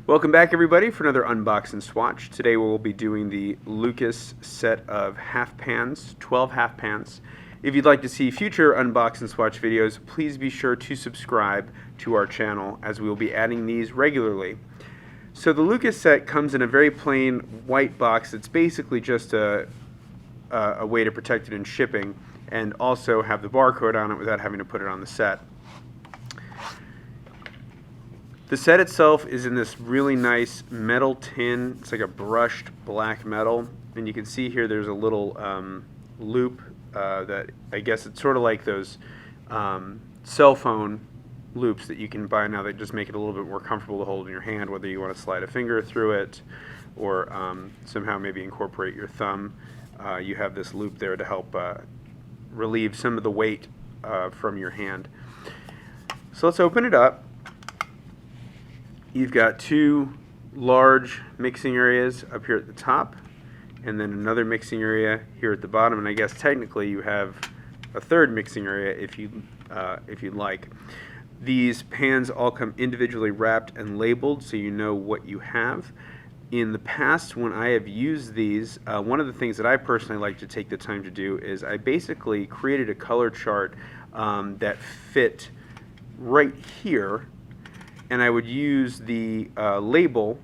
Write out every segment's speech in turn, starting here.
Welcome back everybody for another Unbox and Swatch. Today we'll be doing the LUKAS set of half pans, 12 half pans. If you'd like to see future Unbox and Swatch videos, please be sure to subscribe to our channel as we will be adding these regularly. So the LUKAS set comes in a very plain white box. It's basically just a way to protect it in shipping and also have the barcode on it without having to put it on the set. The set itself is in this really nice metal tin. It's like a brushed black metal, and you can see here there's a little loop that I guess it's sort of like those cell phone loops that you can buy now that just make it a little bit more comfortable to hold in your hand, whether you want to slide a finger through it or somehow maybe incorporate your thumb. You have this loop there to help relieve some of the weight from your hand. So let's open it up. You've got two large mixing areas up here at the top and then another mixing area here at the bottom, and I guess technically you have a third mixing area if you'd like. These pans all come individually wrapped and labeled so you know what you have. In the past, when I have used these, one of the things that I personally like to take the time to do is I basically created a color chart that fit right here, and I would use the label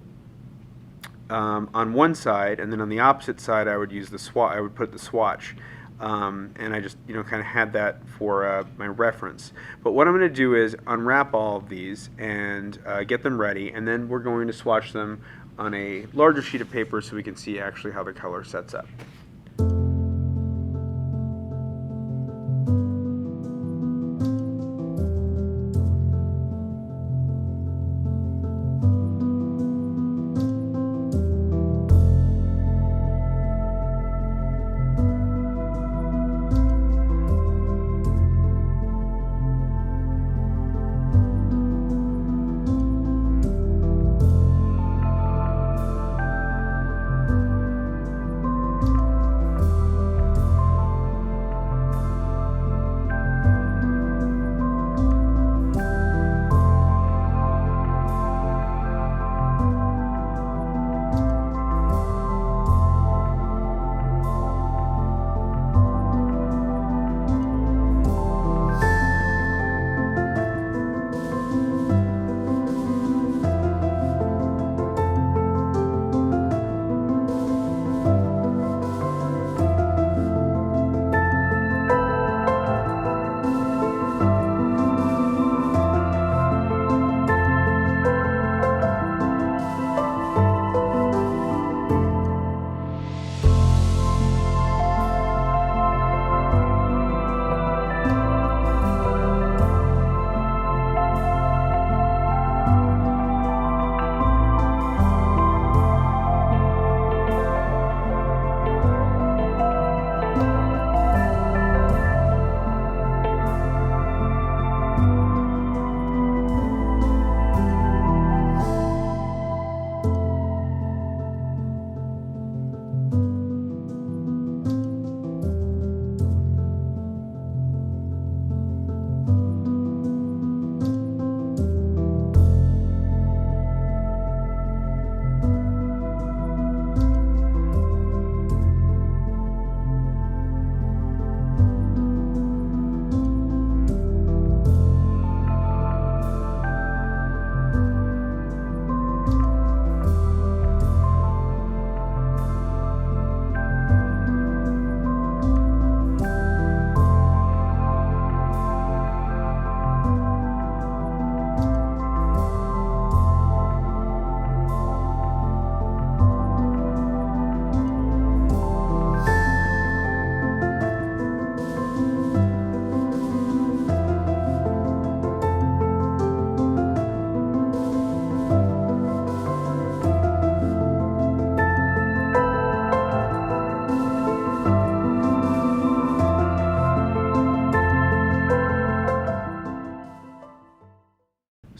on one side, and then on the opposite side I would use the swatch. I would put the swatch, and I just kind of had that for my reference. But what I'm going to do is unwrap all of these and get them ready, and then we're going to swatch them on a larger sheet of paper so we can see actually how the color sets up.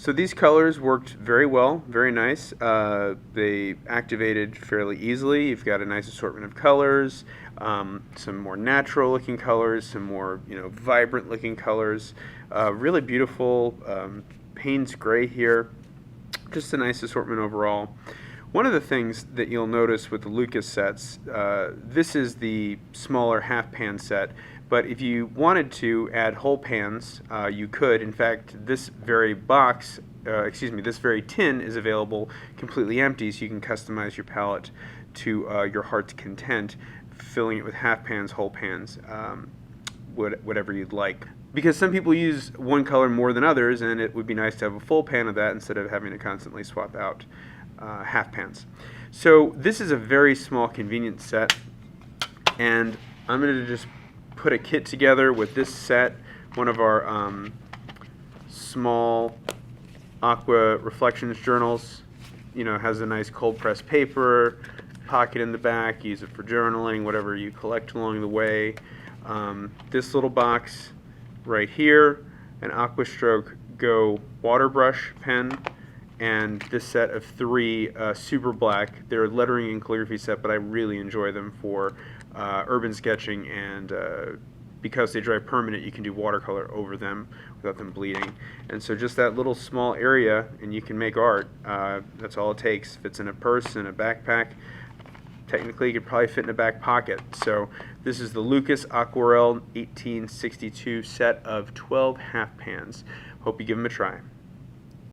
So these colors worked very well, very nice. They activated fairly easily. You've got a nice assortment of colors, some more natural looking colors, some more vibrant looking colors. Really beautiful Payne's gray here. Just a nice assortment overall. One of the things that you'll notice with the LUKAS sets, this is the smaller half pan set, but if you wanted to add whole pans, you could. In fact, this very this very tin is available completely empty, so you can customize your palette to your heart's content, filling it with half pans, whole pans, whatever you'd like. Because some people use one color more than others, and it would be nice to have a full pan of that instead of having to constantly swap out half pans. So this is a very small, convenient set, and I'm going to just put a kit together with this set, one of our small aqua reflections journals. You know, it has a nice cold pressed paper, pocket in the back, use it for journaling, whatever you collect along the way. This little box right here, an Aquastroke Go water brush pen, and this set of 3 super black. They're a lettering and calligraphy set, but I really enjoy them for urban sketching, and because they dry permanent, you can do watercolor over them without them bleeding. And so just that little small area, and you can make art. That's all it takes. Fits in a purse, in a backpack. Technically, it could probably fit in a back pocket. So this is the LUKAS Aquarell 1862 set of 12 half pans. Hope you give them a try.